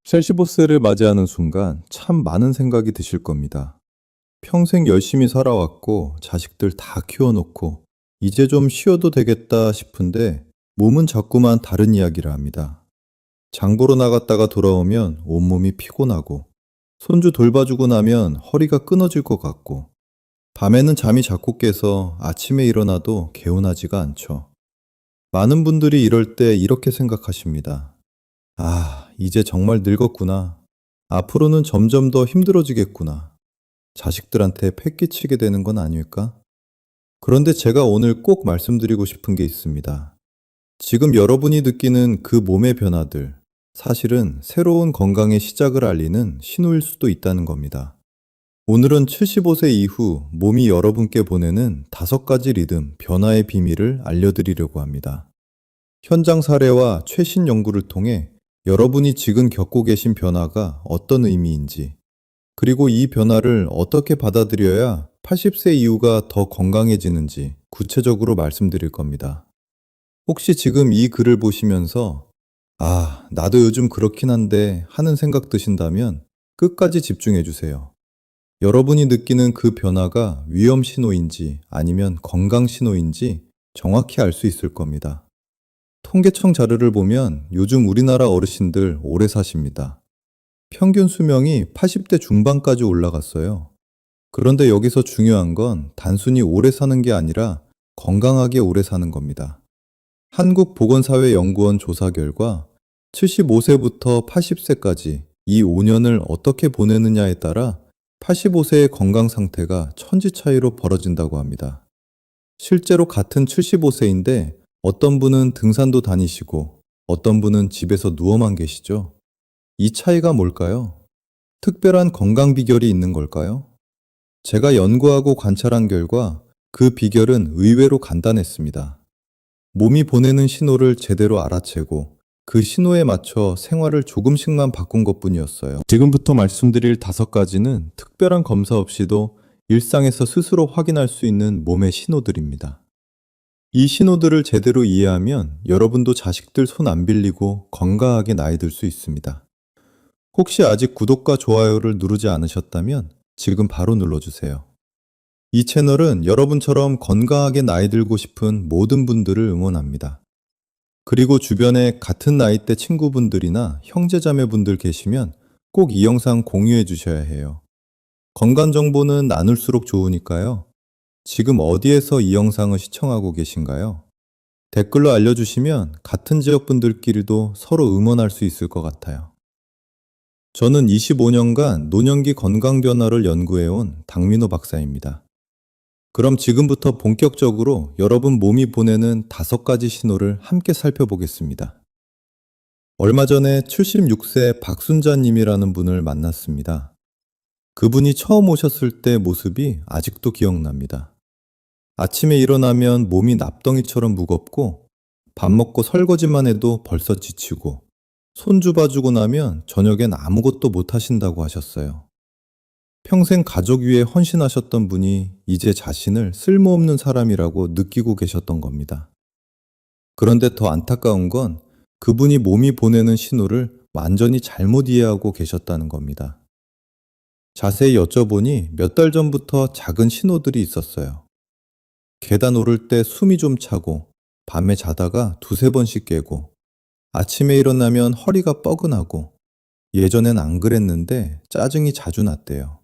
첼시보스를 맞이하는 순간 참 많은 생각이 드실 겁니다. 평생 열심히 살아왔고 자식들 다 키워놓고 이제 좀 쉬어도 되겠다 싶은데 몸은 자꾸만 다른 이야기를 합니다. 장 보러 나갔다가 돌아오면 온몸이 피곤하고 손주 돌봐주고 나면 허리가 끊어질 것 같고 밤에는 잠이 자꾸 깨서 아침에 일어나도 개운하지가 않죠. 많은 분들이 이럴 때 이렇게 생각하십니다. 아, 이제 정말 늙었구나. 앞으로는 점점 더 힘들어지겠구나. 자식들한테 패기치게 되는 건 아닐까? 그런데 제가 오늘 꼭 말씀드리고 싶은 게 있습니다. 지금 여러분이 느끼는 그 몸의 변화들, 사실은 새로운 건강의 시작을 알리는 신호일 수도 있다는 겁니다. 오늘은 75세 이후 몸이 여러분께 보내는 5가지 리듬, 변화의 비밀을 알려드리려고 합니다. 현장 사례와 최신 연구를 통해 여러분이 지금 겪고 계신 변화가 어떤 의미인지, 그리고 이 변화를 어떻게 받아들여야 80세 이후가 더 건강해지는지 구체적으로 말씀드릴 겁니다. 혹시 지금 이 글을 보시면서 아, 나도 요즘 그렇긴 한데 하는 생각 드신다면 끝까지 집중해 주세요. 여러분이 느끼는 그 변화가 위험 신호인지 아니면 건강 신호인지 정확히 알 수 있을 겁니다. 통계청 자료를 보면 요즘 우리나라 어르신들 오래 사십니다. 평균 수명이 80대 중반까지 올라갔어요. 그런데 여기서 중요한 건 단순히 오래 사는 게 아니라 건강하게 오래 사는 겁니다. 한국보건사회연구원 조사 결과 75세부터 80세까지 이 5년을 어떻게 보내느냐에 따라 85세의 건강 상태가 천지 차이로 벌어진다고 합니다. 실제로 같은 75세인데 어떤 분은 등산도 다니시고 어떤 분은 집에서 누워만 계시죠. 이 차이가 뭘까요? 특별한 건강 비결이 있는 걸까요? 제가 연구하고 관찰한 결과 그 비결은 의외로 간단했습니다. 몸이 보내는 신호를 제대로 알아채고 그 신호에 맞춰 생활을 조금씩만 바꾼 것뿐이었어요. 지금부터 말씀드릴 5가지는 특별한 검사 없이도 일상에서 스스로 확인할 수 있는 몸의 신호들입니다. 이 신호들을 제대로 이해하면 여러분도 자식들 손 안 빌리고 건강하게 나이 들 수 있습니다. 혹시 아직 구독과 좋아요를 누르지 않으셨다면 지금 바로 눌러주세요. 이 채널은 여러분처럼 건강하게 나이 들고 싶은 모든 분들을 응원합니다. 그리고 주변에 같은 나이대 친구분들이나 형제자매분들 계시면 꼭 이 영상 공유해 주셔야 해요. 건강 정보는 나눌수록 좋으니까요. 지금 어디에서 이 영상을 시청하고 계신가요? 댓글로 알려주시면 같은 지역 분들끼리도 서로 응원할 수 있을 것 같아요. 저는 25년간 노년기 건강 변화를 연구해온 박민호 박사입니다. 그럼 지금부터 본격적으로 여러분 몸이 보내는 5가지 신호를 함께 살펴보겠습니다. 얼마 전에 76세 박순자님이라는 분을 만났습니다. 그분이 처음 오셨을 때 모습이 아직도 기억납니다. 아침에 일어나면 몸이 납덩이처럼 무겁고 밥 먹고 설거지만 해도 벌써 지치고 손주 봐주고 나면 저녁엔 아무것도 못 하신다고 하셨어요. 평생 가족 위해 헌신하셨던 분이 이제 자신을 쓸모없는 사람이라고 느끼고 계셨던 겁니다. 그런데 더 안타까운 건 그분이 몸이 보내는 신호를 완전히 잘못 이해하고 계셨다는 겁니다. 자세히 여쭤보니 몇 달 전부터 작은 신호들이 있었어요. 계단 오를 때 숨이 좀 차고 밤에 자다가 2~3번씩 깨고 아침에 일어나면 허리가 뻐근하고 예전엔 안 그랬는데 짜증이 자주 났대요.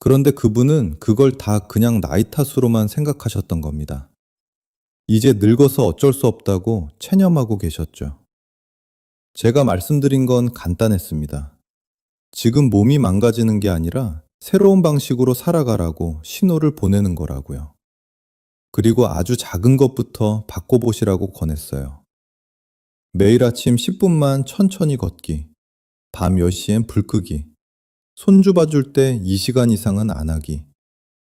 그런데 그분은 그걸 다 그냥 나이 탓으로만 생각하셨던 겁니다. 이제 늙어서 어쩔 수 없다고 체념하고 계셨죠. 제가 말씀드린 건 간단했습니다. 지금 몸이 망가지는 게 아니라 새로운 방식으로 살아가라고 신호를 보내는 거라고요. 그리고 아주 작은 것부터 바꿔보시라고 권했어요. 매일 아침 10분만 천천히 걷기, 밤 10시엔 불 끄기, 손주 봐줄 때 2시간 이상은 안 하기.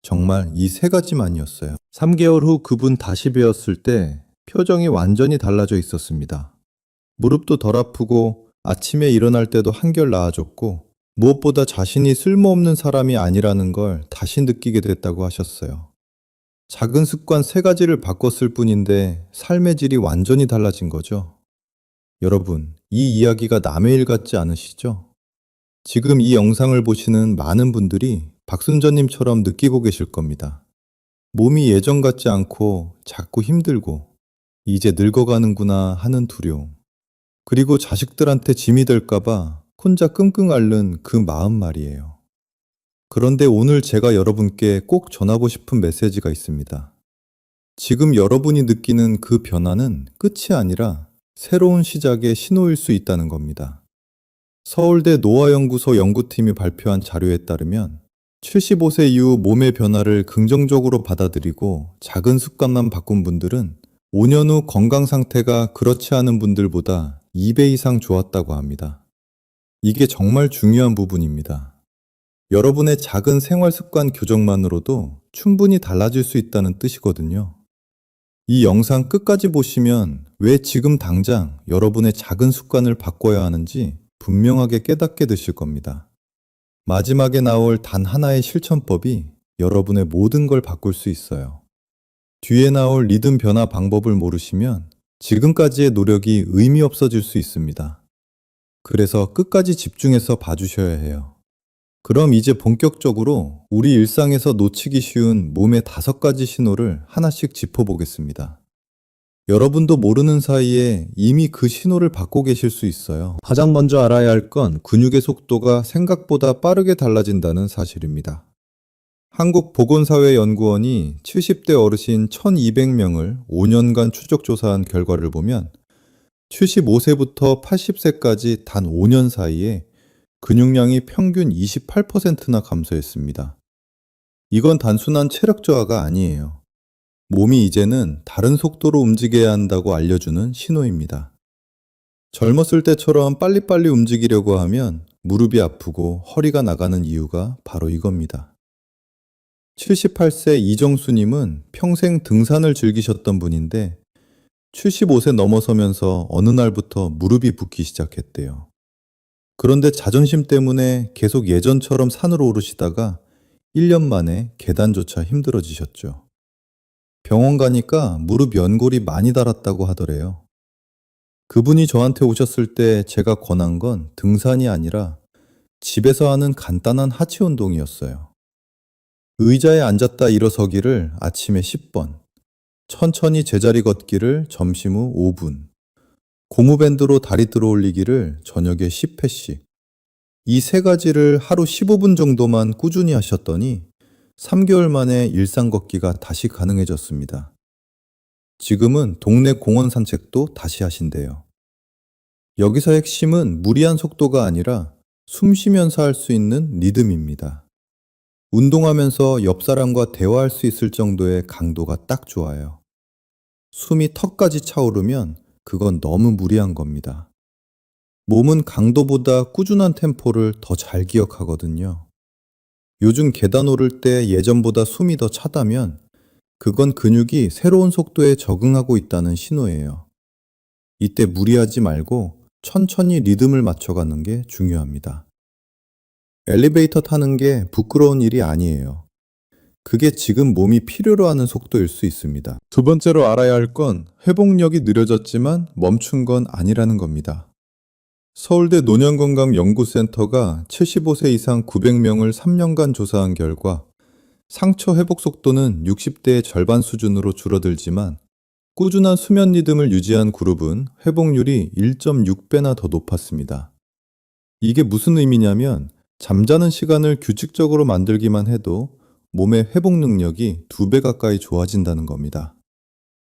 정말 이 3가지만이었어요. 3개월 후 그분 다시 뵈었을 때 표정이 완전히 달라져 있었습니다. 무릎도 덜 아프고 아침에 일어날 때도 한결 나아졌고 무엇보다 자신이 쓸모없는 사람이 아니라는 걸 다시 느끼게 됐다고 하셨어요. 작은 습관 3가지를 바꿨을 뿐인데 삶의 질이 완전히 달라진 거죠. 여러분, 이 이야기가 남의 일 같지 않으시죠? 지금 이 영상을 보시는 많은 분들이 박순자님처럼 느끼고 계실 겁니다. 몸이 예전 같지 않고 자꾸 힘들고 이제 늙어가는구나 하는 두려움. 그리고 자식들한테 짐이 될까봐 혼자 끙끙 앓는 그 마음 말이에요. 그런데 오늘 제가 여러분께 꼭 전하고 싶은 메시지가 있습니다. 지금 여러분이 느끼는 그 변화는 끝이 아니라 새로운 시작의 신호일 수 있다는 겁니다. 서울대 노화연구소 연구팀이 발표한 자료에 따르면 75세 이후 몸의 변화를 긍정적으로 받아들이고 작은 습관만 바꾼 분들은 5년 후 건강 상태가 그렇지 않은 분들보다 2배 이상 좋았다고 합니다. 이게 정말 중요한 부분입니다. 여러분의 작은 생활 습관 교정만으로도 충분히 달라질 수 있다는 뜻이거든요. 이 영상 끝까지 보시면 왜 지금 당장 여러분의 작은 습관을 바꿔야 하는지 분명하게 깨닫게 되실 겁니다. 마지막에 나올 단 하나의 실천법이 여러분의 모든 걸 바꿀 수 있어요. 뒤에 나올 리듬 변화 방법을 모르시면 지금까지의 노력이 의미 없어질 수 있습니다. 그래서 끝까지 집중해서 봐주셔야 해요. 그럼 이제 본격적으로 우리 일상에서 놓치기 쉬운 몸의 5가지 신호를 하나씩 짚어보겠습니다. 여러분도 모르는 사이에 이미 그 신호를 받고 계실 수 있어요. 가장 먼저 알아야 할 건 근육의 속도가 생각보다 빠르게 달라진다는 사실입니다. 한국보건사회연구원이 70대 어르신 1200명을 5년간 추적 조사한 결과를 보면 75세부터 80세까지 단 5년 사이에 근육량이 평균 28%나 감소했습니다. 이건 단순한 체력 저하가 아니에요. 몸이 이제는 다른 속도로 움직여야 한다고 알려주는 신호입니다. 젊었을 때처럼 빨리빨리 움직이려고 하면 무릎이 아프고 허리가 나가는 이유가 바로 이겁니다. 78세 이정수님은 평생 등산을 즐기셨던 분인데 75세 넘어서면서 어느 날부터 무릎이 붓기 시작했대요. 그런데 자존심 때문에 계속 예전처럼 산으로 오르시다가 1년 만에 계단조차 힘들어지셨죠. 병원 가니까 무릎 연골이 많이 닳았다고 하더래요. 그분이 저한테 오셨을 때 제가 권한 건 등산이 아니라 집에서 하는 간단한 하체 운동이었어요. 의자에 앉았다 일어서기를 아침에 10번, 천천히 제자리 걷기를 점심 후 5분, 고무밴드로 다리 들어올리기를 저녁에 10회씩. 이 3가지를 하루 15분 정도만 꾸준히 하셨더니 3개월 만에 일상 걷기가 다시 가능해졌습니다. 지금은 동네 공원 산책도 다시 하신대요. 여기서 핵심은 무리한 속도가 아니라 숨 쉬면서 할 수 있는 리듬입니다. 운동하면서 옆 사람과 대화할 수 있을 정도의 강도가 딱 좋아요. 숨이 턱까지 차오르면 그건 너무 무리한 겁니다. 몸은 강도보다 꾸준한 템포를 더 잘 기억하거든요. 요즘 계단 오를 때 예전보다 숨이 더 차다면 그건 근육이 새로운 속도에 적응하고 있다는 신호예요. 이때 무리하지 말고 천천히 리듬을 맞춰가는 게 중요합니다. 엘리베이터 타는 게 부끄러운 일이 아니에요. 그게 지금 몸이 필요로 하는 속도일 수 있습니다. 두 번째로 알아야 할 건 회복력이 느려졌지만 멈춘 건 아니라는 겁니다. 서울대 노년건강연구센터가 75세 이상 900명을 3년간 조사한 결과 상처 회복 속도는 60대의 절반 수준으로 줄어들지만 꾸준한 수면 리듬을 유지한 그룹은 회복률이 1.6배나 더 높았습니다. 이게 무슨 의미냐면 잠자는 시간을 규칙적으로 만들기만 해도 몸의 회복 능력이 2배 가까이 좋아진다는 겁니다.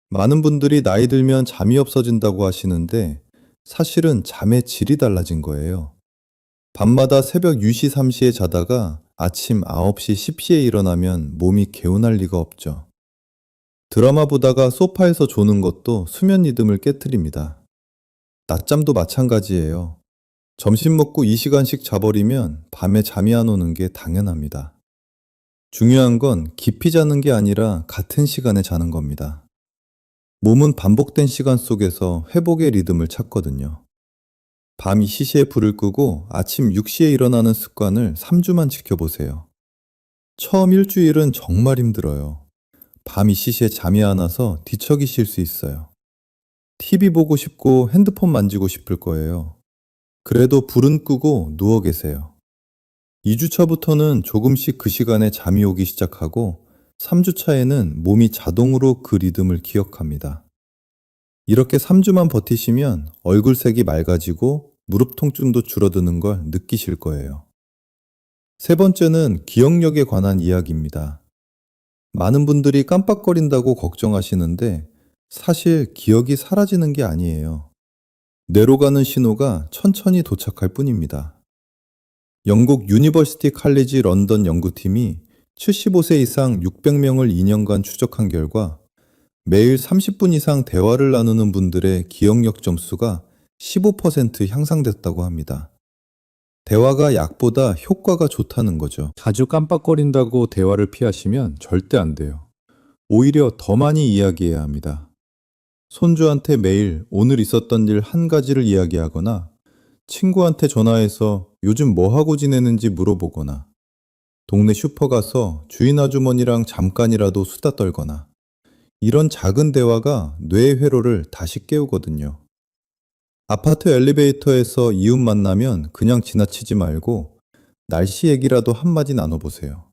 많은 분들이 나이 들면 잠이 없어진다고 하시는데 사실은 잠의 질이 달라진 거예요. 밤마다 새벽 2시, 3시에 자다가 아침 9시, 10시에 일어나면 몸이 개운할 리가 없죠. 드라마 보다가 소파에서 조는 것도 수면 리듬을 깨트립니다. 낮잠도 마찬가지예요. 점심 먹고 2시간씩 자버리면 밤에 잠이 안 오는 게 당연합니다. 중요한 건 깊이 자는 게 아니라 같은 시간에 자는 겁니다. 몸은 반복된 시간 속에서 회복의 리듬을 찾거든요. 밤 2시에 불을 끄고 아침 6시에 일어나는 습관을 3주만 지켜보세요. 처음 일주일은 정말 힘들어요. 밤 2시에 잠이 안 와서 뒤척이실 수 있어요. TV 보고 싶고 핸드폰 만지고 싶을 거예요. 그래도 불은 끄고 누워 계세요. 2주 차부터는 조금씩 그 시간에 잠이 오기 시작하고 3주 차에는 몸이 자동으로 그 리듬을 기억합니다. 이렇게 3주만 버티시면 얼굴색이 맑아지고 무릎 통증도 줄어드는 걸 느끼실 거예요. 세 번째는 기억력에 관한 이야기입니다. 많은 분들이 깜빡거린다고 걱정하시는데 사실 기억이 사라지는 게 아니에요. 뇌로 가는 신호가 천천히 도착할 뿐입니다. 영국 유니버시티 칼리지 런던 연구팀이 75세 이상 600명을 2년간 추적한 결과 매일 30분 이상 대화를 나누는 분들의 기억력 점수가 15% 향상됐다고 합니다. 대화가 약보다 효과가 좋다는 거죠. 자주 깜빡거린다고 대화를 피하시면 절대 안 돼요. 오히려 더 많이 이야기해야 합니다. 손주한테 매일 오늘 있었던 일 한 가지를 이야기하거나 친구한테 전화해서 요즘 뭐 하고 지내는지 물어보거나 동네 슈퍼 가서 주인 아주머니랑 잠깐이라도 수다 떨거나 이런 작은 대화가 뇌의 회로를 다시 깨우거든요. 아파트 엘리베이터에서 이웃 만나면 그냥 지나치지 말고 날씨 얘기라도 한마디 나눠보세요.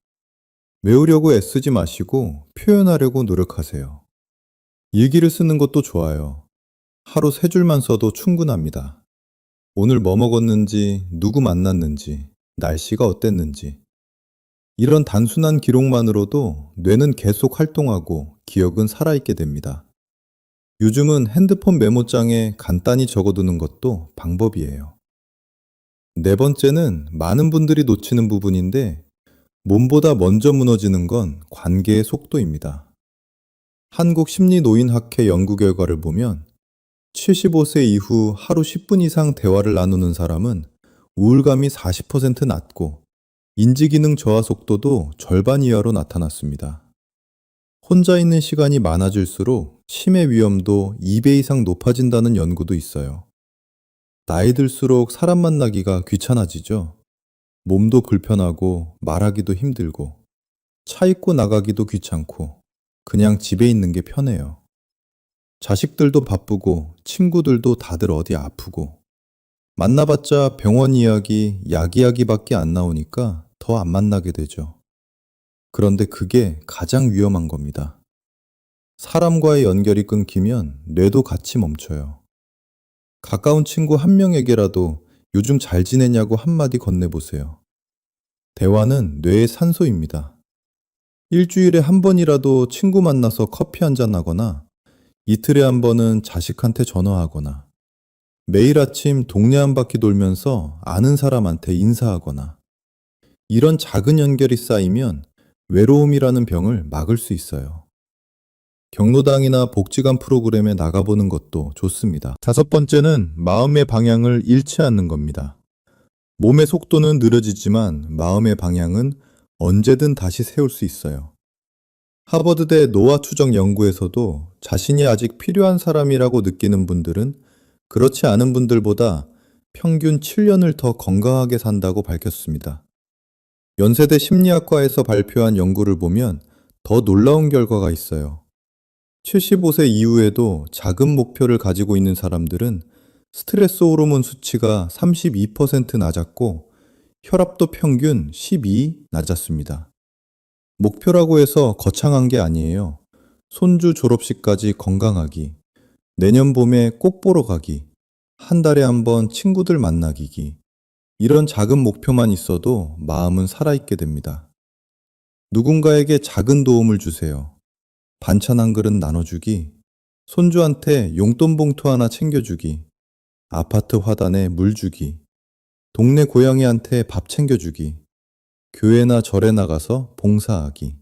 외우려고 애쓰지 마시고 표현하려고 노력하세요. 일기를 쓰는 것도 좋아요. 하루 3줄만 써도 충분합니다. 오늘 뭐 먹었는지, 누구 만났는지, 날씨가 어땠는지. 이런 단순한 기록만으로도 뇌는 계속 활동하고 기억은 살아있게 됩니다. 요즘은 핸드폰 메모장에 간단히 적어두는 것도 방법이에요. 네 번째는 많은 분들이 놓치는 부분인데 몸보다 먼저 무너지는 건 관계의 속도입니다. 한국심리노인학회 연구 결과를 보면 75세 이후 하루 10분 이상 대화를 나누는 사람은 우울감이 40% 낮고 인지기능 저하 속도도 절반 이하로 나타났습니다. 혼자 있는 시간이 많아질수록 치매 위험도 2배 이상 높아진다는 연구도 있어요. 나이 들수록 사람 만나기가 귀찮아지죠. 몸도 불편하고 말하기도 힘들고 차 입고 나가기도 귀찮고 그냥 집에 있는 게 편해요. 자식들도 바쁘고 친구들도 다들 어디 아프고 만나봤자 병원 이야기, 약 이야기밖에 안 나오니까 더 안 만나게 되죠. 그런데 그게 가장 위험한 겁니다. 사람과의 연결이 끊기면 뇌도 같이 멈춰요. 가까운 친구 한 명에게라도 요즘 잘 지내냐고 한마디 건네보세요. 대화는 뇌의 산소입니다. 일주일에 한 번이라도 친구 만나서 커피 한잔 하거나 이틀에 한 번은 자식한테 전화하거나 매일 아침 동네 한 바퀴 돌면서 아는 사람한테 인사하거나 이런 작은 연결이 쌓이면 외로움이라는 병을 막을 수 있어요. 경로당이나 복지관 프로그램에 나가보는 것도 좋습니다. 다섯 번째는 마음의 방향을 잃지 않는 겁니다. 몸의 속도는 느려지지만 마음의 방향은 언제든 다시 세울 수 있어요. 하버드대 노화 추적 연구에서도 자신이 아직 필요한 사람이라고 느끼는 분들은 그렇지 않은 분들보다 평균 7년을 더 건강하게 산다고 밝혔습니다. 연세대 심리학과에서 발표한 연구를 보면 더 놀라운 결과가 있어요. 75세 이후에도 작은 목표를 가지고 있는 사람들은 스트레스 호르몬 수치가 32% 낮았고 혈압도 평균 12 낮았습니다. 목표라고 해서 거창한 게 아니에요. 손주 졸업식까지 건강하기, 내년 봄에 꽃 보러 가기, 한 달에 한 번 친구들 만나기기. 이런 작은 목표만 있어도 마음은 살아있게 됩니다. 누군가에게 작은 도움을 주세요. 반찬 한 그릇 나눠주기, 손주한테 용돈 봉투 하나 챙겨주기, 아파트 화단에 물 주기, 동네 고양이한테 밥 챙겨주기, 교회나 절에 나가서 봉사하기.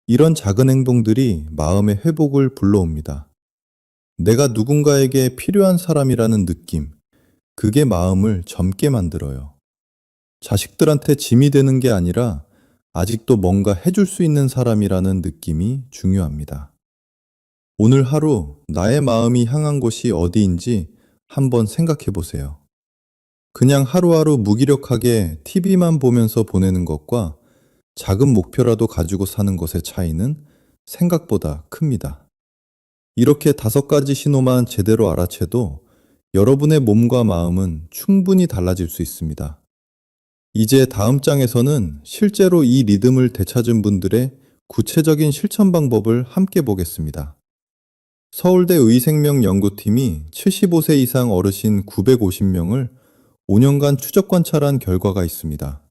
이런 작은 행동들이 마음의 회복을 불러옵니다. 내가 누군가에게 필요한 사람이라는 느낌, 그게 마음을 젊게 만들어요. 자식들한테 짐이 되는 게 아니라 아직도 뭔가 해줄 수 있는 사람이라는 느낌이 중요합니다. 오늘 하루 나의 마음이 향한 곳이 어디인지 한번 생각해 보세요. 그냥 하루하루 무기력하게 TV만 보면서 보내는 것과 작은 목표라도 가지고 사는 것의 차이는 생각보다 큽니다. 이렇게 5가지 신호만 제대로 알아채도 여러분의 몸과 마음은 충분히 달라질 수 있습니다. 이제 다음 장에서는 실제로 이 리듬을 되찾은 분들의 구체적인 실천 방법을 함께 보겠습니다. 서울대 의생명연구팀이 75세 이상 어르신 950명을 5년간 추적 관찰한 결과가 있습니다.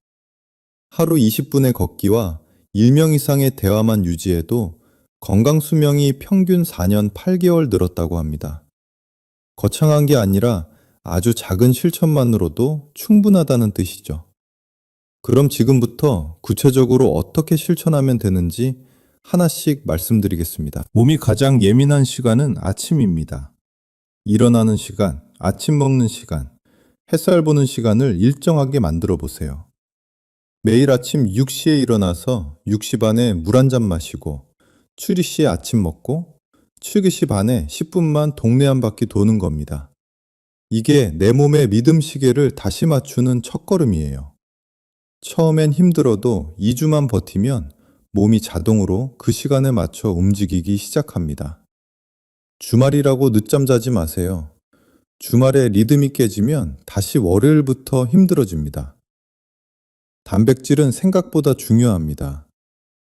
하루 20분의 걷기와 1명 이상의 대화만 유지해도 건강 수명이 평균 4년 8개월 늘었다고 합니다. 거창한 게 아니라 아주 작은 실천만으로도 충분하다는 뜻이죠. 그럼 지금부터 구체적으로 어떻게 실천하면 되는지 하나씩 말씀드리겠습니다. 몸이 가장 예민한 시간은 아침입니다. 일어나는 시간, 아침 먹는 시간, 햇살 보는 시간을 일정하게 만들어 보세요. 매일 아침 6시에 일어나서 6시 반에 물 한 잔 마시고 출근 시에 아침 먹고 출근 시 반에 10분만 동네 한 바퀴 도는 겁니다. 이게 내 몸의 리듬 시계를 다시 맞추는 첫걸음이에요. 처음엔 힘들어도 2주만 버티면 몸이 자동으로 그 시간에 맞춰 움직이기 시작합니다. 주말이라고 늦잠 자지 마세요. 주말에 리듬이 깨지면 다시 월요일부터 힘들어집니다. 단백질은 생각보다 중요합니다.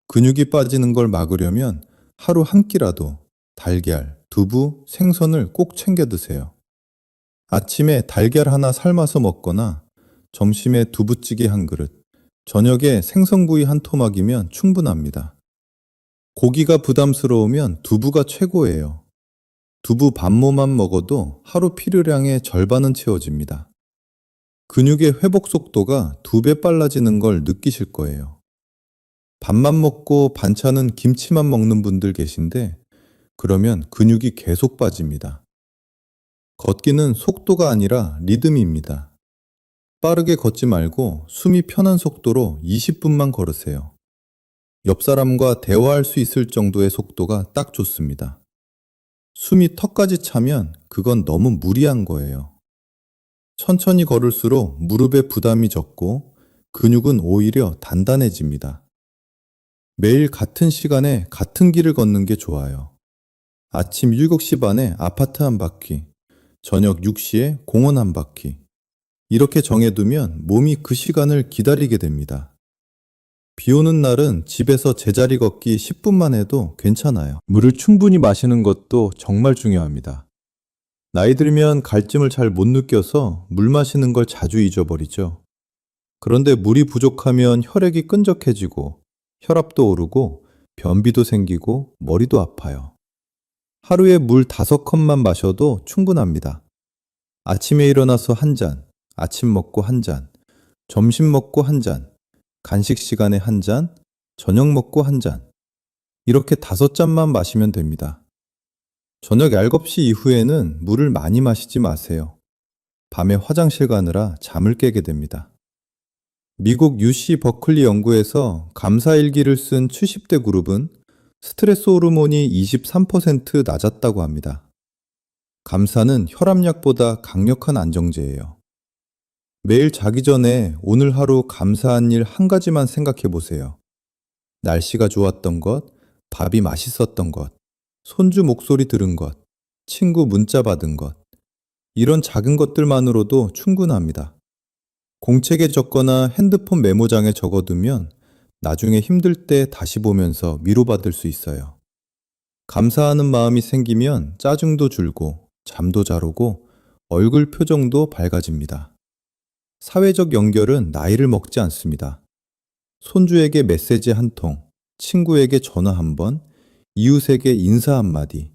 근육이 빠지는 걸 막으려면 하루 한 끼라도 달걀, 두부, 생선을 꼭 챙겨 드세요. 아침에 달걀 하나 삶아서 먹거나 점심에 두부찌개 한 그릇, 저녁에 생선구이 한 토막이면 충분합니다. 고기가 부담스러우면 두부가 최고예요. 두부 반모만 먹어도 하루 필요량의 절반은 채워집니다. 근육의 회복 속도가 2배 빨라지는 걸 느끼실 거예요. 밥만 먹고 반찬은 김치만 먹는 분들 계신데 그러면 근육이 계속 빠집니다. 걷기는 속도가 아니라 리듬입니다. 빠르게 걷지 말고 숨이 편한 속도로 20분만 걸으세요. 옆 사람과 대화할 수 있을 정도의 속도가 딱 좋습니다. 숨이 턱까지 차면 그건 너무 무리한 거예요. 천천히 걸을수록 무릎에 부담이 적고 근육은 오히려 단단해집니다. 매일 같은 시간에 같은 길을 걷는 게 좋아요. 아침 7시 반에 아파트 한 바퀴, 저녁 6시에 공원 한 바퀴. 이렇게 정해두면 몸이 그 시간을 기다리게 됩니다. 비 오는 날은 집에서 제자리 걷기 10분만 해도 괜찮아요. 물을 충분히 마시는 것도 정말 중요합니다. 나이 들면 갈증을 잘 못 느껴서 물 마시는 걸 자주 잊어버리죠. 그런데 물이 부족하면 혈액이 끈적해지고 혈압도 오르고 변비도 생기고 머리도 아파요. 하루에 물 5컵만 마셔도 충분합니다. 아침에 일어나서 한 잔, 아침 먹고 한 잔, 점심 먹고 한 잔, 간식 시간에 한 잔, 저녁 먹고 한 잔. 이렇게 5잔만 마시면 됩니다. 저녁 7시 이후에는 물을 많이 마시지 마세요. 밤에 화장실 가느라 잠을 깨게 됩니다. 미국 UC 버클리 연구에서 감사일기를 쓴 70대 그룹은 스트레스 호르몬이 23% 낮았다고 합니다. 감사는 혈압약보다 강력한 안정제예요. 매일 자기 전에 오늘 하루 감사한 일 한 가지만 생각해 보세요. 날씨가 좋았던 것, 밥이 맛있었던 것, 손주 목소리 들은 것, 친구 문자 받은 것. 이런 작은 것들만으로도 충분합니다. 공책에 적거나 핸드폰 메모장에 적어두면 나중에 힘들 때 다시 보면서 위로받을 수 있어요. 감사하는 마음이 생기면 짜증도 줄고 잠도 잘 오고 얼굴 표정도 밝아집니다. 사회적 연결은 나이를 먹지 않습니다. 손주에게 메시지 한 통, 친구에게 전화 한 번, 이웃에게 인사 한마디.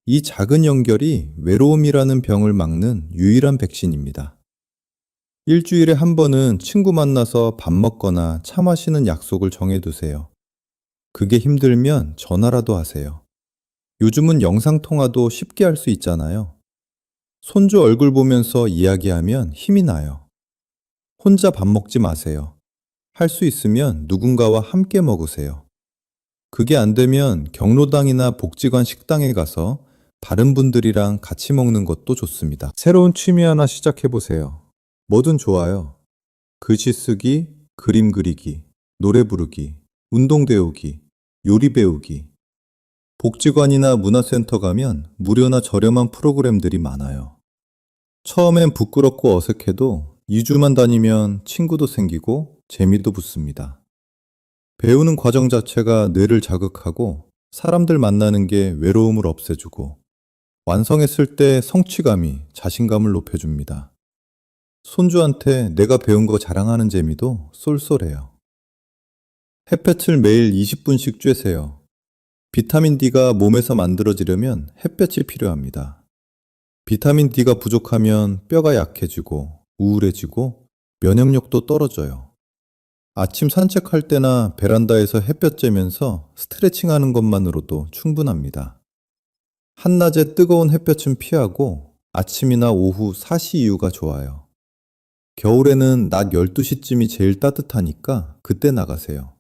이 작은 연결이 외로움이라는 병을 막는 유일한 백신입니다. 일주일에 한 번은 친구 만나서 밥 먹거나 차 마시는 약속을 정해두세요. 그게 힘들면 전화라도 하세요. 요즘은 영상통화도 쉽게 할 수 있잖아요. 손주 얼굴 보면서 이야기하면 힘이 나요. 혼자 밥 먹지 마세요. 할 수 있으면 누군가와 함께 먹으세요. 그게 안 되면 경로당이나 복지관 식당에 가서 다른 분들이랑 같이 먹는 것도 좋습니다. 새로운 취미 하나 시작해 보세요. 뭐든 좋아요. 글씨 쓰기, 그림 그리기, 노래 부르기, 운동 배우기, 요리 배우기. 복지관이나 문화센터 가면 무료나 저렴한 프로그램들이 많아요. 처음엔 부끄럽고 어색해도 2주만 다니면 친구도 생기고 재미도 붙습니다. 배우는 과정 자체가 뇌를 자극하고 사람들 만나는 게 외로움을 없애주고 완성했을 때 성취감이 자신감을 높여줍니다. 손주한테 내가 배운 거 자랑하는 재미도 쏠쏠해요. 햇볕을 매일 20분씩 쬐세요. 비타민 D가 몸에서 만들어지려면 햇볕이 필요합니다. 비타민 D가 부족하면 뼈가 약해지고 우울해지고 면역력도 떨어져요. 아침 산책할 때나 베란다에서 햇볕 쬐면서 스트레칭하는 것만으로도 충분합니다. 한낮에 뜨거운 햇볕은 피하고 아침이나 오후 4시 이후가 좋아요. 겨울에는 낮 12시쯤이 제일 따뜻하니까 그때 나가세요.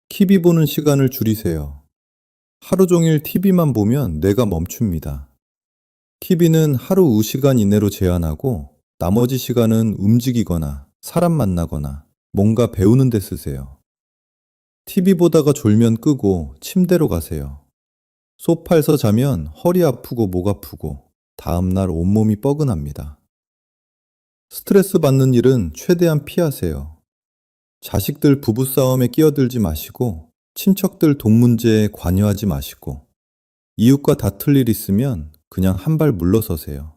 TV 보는 시간을 줄이세요. 하루 종일 TV만 보면 뇌가 멈춥니다. TV는 하루 2시간 이내로 제한하고 나머지 시간은 움직이거나 사람 만나거나 뭔가 배우는 데 쓰세요. TV 보다가 졸면 끄고 침대로 가세요. 소파에서 자면 허리 아프고 목 아프고 다음날 온몸이 뻐근합니다. 스트레스 받는 일은 최대한 피하세요. 자식들 부부싸움에 끼어들지 마시고 친척들 돈 문제에 관여하지 마시고 이웃과 다툴 일 있으면 그냥 한 발 물러서세요.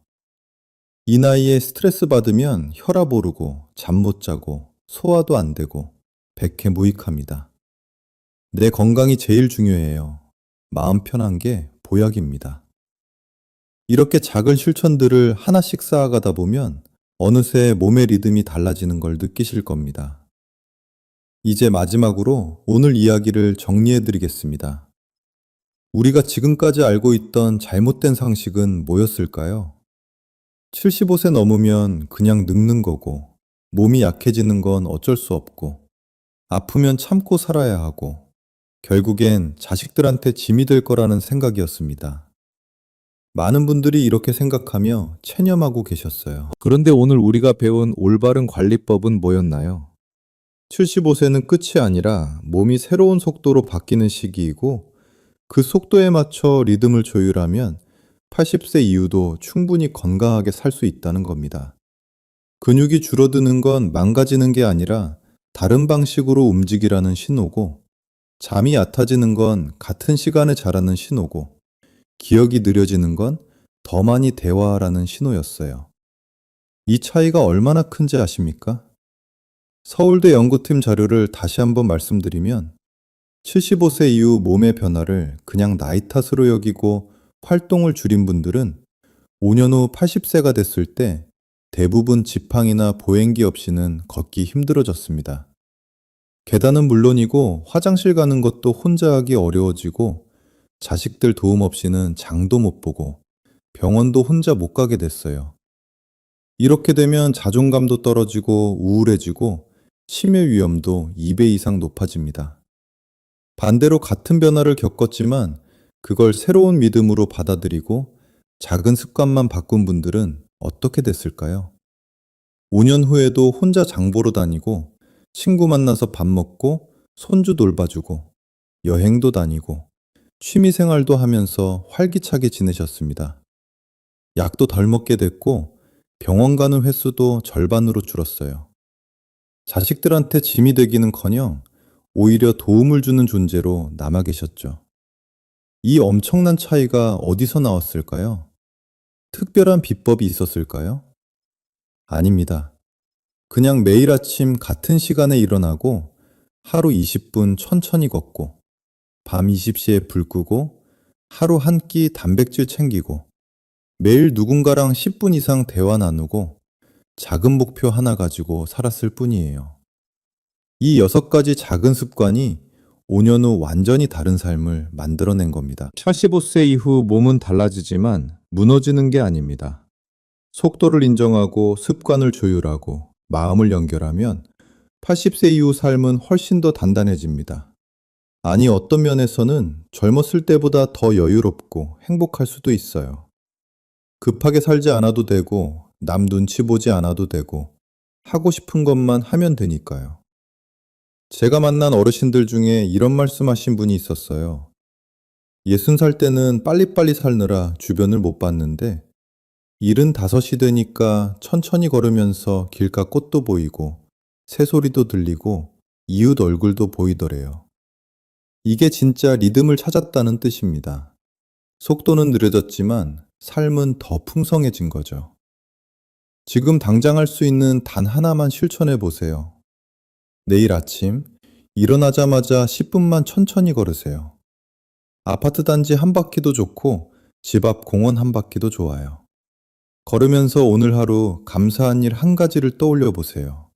이 나이에 스트레스 받으면 혈압 오르고 잠 못 자고 소화도 안 되고 백해무익합니다. 내 건강이 제일 중요해요. 마음 편한 게 보약입니다. 이렇게 작은 실천들을 하나씩 쌓아가다 보면 어느새 몸의 리듬이 달라지는 걸 느끼실 겁니다. 이제 마지막으로 오늘 이야기를 정리해 드리겠습니다. 우리가 지금까지 알고 있던 잘못된 상식은 뭐였을까요? 75세 넘으면 그냥 늙는 거고, 몸이 약해지는 건 어쩔 수 없고, 아프면 참고 살아야 하고, 결국엔 자식들한테 짐이 될 거라는 생각이었습니다. 많은 분들이 이렇게 생각하며 체념하고 계셨어요. 그런데 오늘 우리가 배운 올바른 관리법은 뭐였나요? 75세는 끝이 아니라 몸이 새로운 속도로 바뀌는 시기이고 그 속도에 맞춰 리듬을 조율하면 80세 이후도 충분히 건강하게 살 수 있다는 겁니다. 근육이 줄어드는 건 망가지는 게 아니라 다른 방식으로 움직이라는 신호고 잠이 얕아지는 건 같은 시간에 자라는 신호고 기억이 느려지는 건 더 많이 대화하라는 신호였어요. 이 차이가 얼마나 큰지 아십니까? 서울대 연구팀 자료를 다시 한번 말씀드리면 75세 이후 몸의 변화를 그냥 나이 탓으로 여기고 활동을 줄인 분들은 5년 후 80세가 됐을 때 대부분 지팡이나 보행기 없이는 걷기 힘들어졌습니다. 계단은 물론이고 화장실 가는 것도 혼자 하기 어려워지고 자식들 도움 없이는 장도 못 보고 병원도 혼자 못 가게 됐어요. 이렇게 되면 자존감도 떨어지고 우울해지고 치매 위험도 2배 이상 높아집니다. 반대로 같은 변화를 겪었지만 그걸 새로운 믿음으로 받아들이고 작은 습관만 바꾼 분들은 어떻게 됐을까요? 5년 후에도 혼자 장 보러 다니고 친구 만나서 밥 먹고 손주 돌봐주고 여행도 다니고 취미 생활도 하면서 활기차게 지내셨습니다. 약도 덜 먹게 됐고 병원 가는 횟수도 절반으로 줄었어요. 자식들한테 짐이 되기는커녕 오히려 도움을 주는 존재로 남아 계셨죠. 이 엄청난 차이가 어디서 나왔을까요? 특별한 비법이 있었을까요? 아닙니다. 그냥 매일 아침 같은 시간에 일어나고 하루 20분 천천히 걷고 밤 20시에 불 끄고 하루 한 끼 단백질 챙기고 매일 누군가랑 10분 이상 대화 나누고 작은 목표 하나 가지고 살았을 뿐이에요. 이 6가지 작은 습관이 5년 후 완전히 다른 삶을 만들어낸 겁니다. 75세 이후 몸은 달라지지만 무너지는 게 아닙니다. 속도를 인정하고 습관을 조율하고 마음을 연결하면 80세 이후 삶은 훨씬 더 단단해집니다. 아니, 어떤 면에서는 젊었을 때보다 더 여유롭고 행복할 수도 있어요. 급하게 살지 않아도 되고, 남 눈치 보지 않아도 되고, 하고 싶은 것만 하면 되니까요. 제가 만난 어르신들 중에 이런 말씀하신 분이 있었어요. 60살 때는 빨리빨리 살느라 주변을 못 봤는데 75이 되니까 천천히 걸으면서 길가 꽃도 보이고 새소리도 들리고 이웃 얼굴도 보이더래요. 이게 진짜 리듬을 찾았다는 뜻입니다. 속도는 느려졌지만 삶은 더 풍성해진 거죠. 지금 당장 할 수 있는 단 하나만 실천해 보세요. 내일 아침 일어나자마자 10분만 천천히 걸으세요. 아파트 단지 한 바퀴도 좋고 집 앞 공원 한 바퀴도 좋아요. 걸으면서 오늘 하루 감사한 일 한 가지를 떠올려 보세요.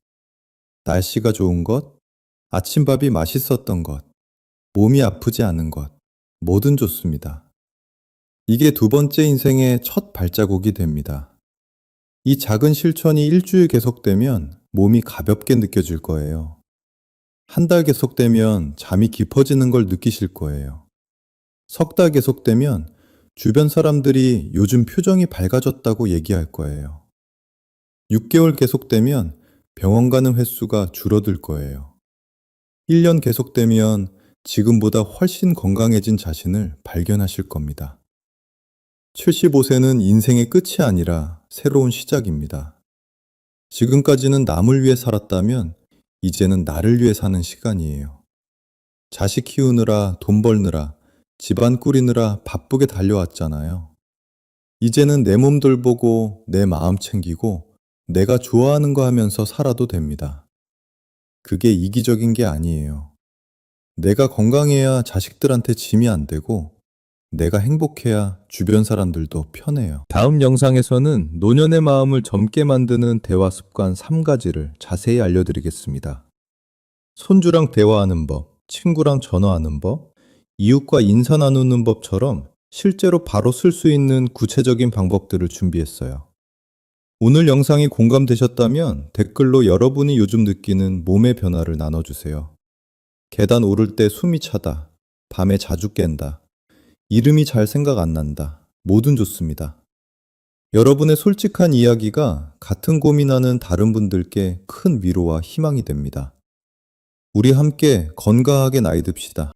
날씨가 좋은 것, 아침밥이 맛있었던 것, 몸이 아프지 않은 것, 뭐든 좋습니다. 이게 두 번째 인생의 첫 발자국이 됩니다. 이 작은 실천이 일주일 계속되면 몸이 가볍게 느껴질 거예요. 한 달 계속되면 잠이 깊어지는 걸 느끼실 거예요. 석 달 계속되면 주변 사람들이 요즘 표정이 밝아졌다고 얘기할 거예요. 6개월 계속되면 병원 가는 횟수가 줄어들 거예요. 1년 계속되면 지금보다 훨씬 건강해진 자신을 발견하실 겁니다. 75세는 인생의 끝이 아니라 새로운 시작입니다. 지금까지는 남을 위해 살았다면 이제는 나를 위해 사는 시간이에요. 자식 키우느라 돈 벌느라 집안 꾸리느라 바쁘게 달려왔잖아요. 이제는 내 몸 돌보고 내 마음 챙기고 내가 좋아하는 거 하면서 살아도 됩니다. 그게 이기적인 게 아니에요. 내가 건강해야 자식들한테 짐이 안 되고 내가 행복해야 주변 사람들도 편해요. 다음 영상에서는 노년의 마음을 젊게 만드는 대화 습관 3가지를 자세히 알려드리겠습니다. 손주랑 대화하는 법, 친구랑 전화하는 법, 이웃과 인사 나누는 법처럼 실제로 바로 쓸 수 있는 구체적인 방법들을 준비했어요. 오늘 영상이 공감되셨다면 댓글로 여러분이 요즘 느끼는 몸의 변화를 나눠주세요. 계단 오를 때 숨이 차다, 밤에 자주 깬다, 이름이 잘 생각 안 난다, 뭐든 좋습니다. 여러분의 솔직한 이야기가 같은 고민하는 다른 분들께 큰 위로와 희망이 됩니다. 우리 함께 건강하게 나이 듭시다.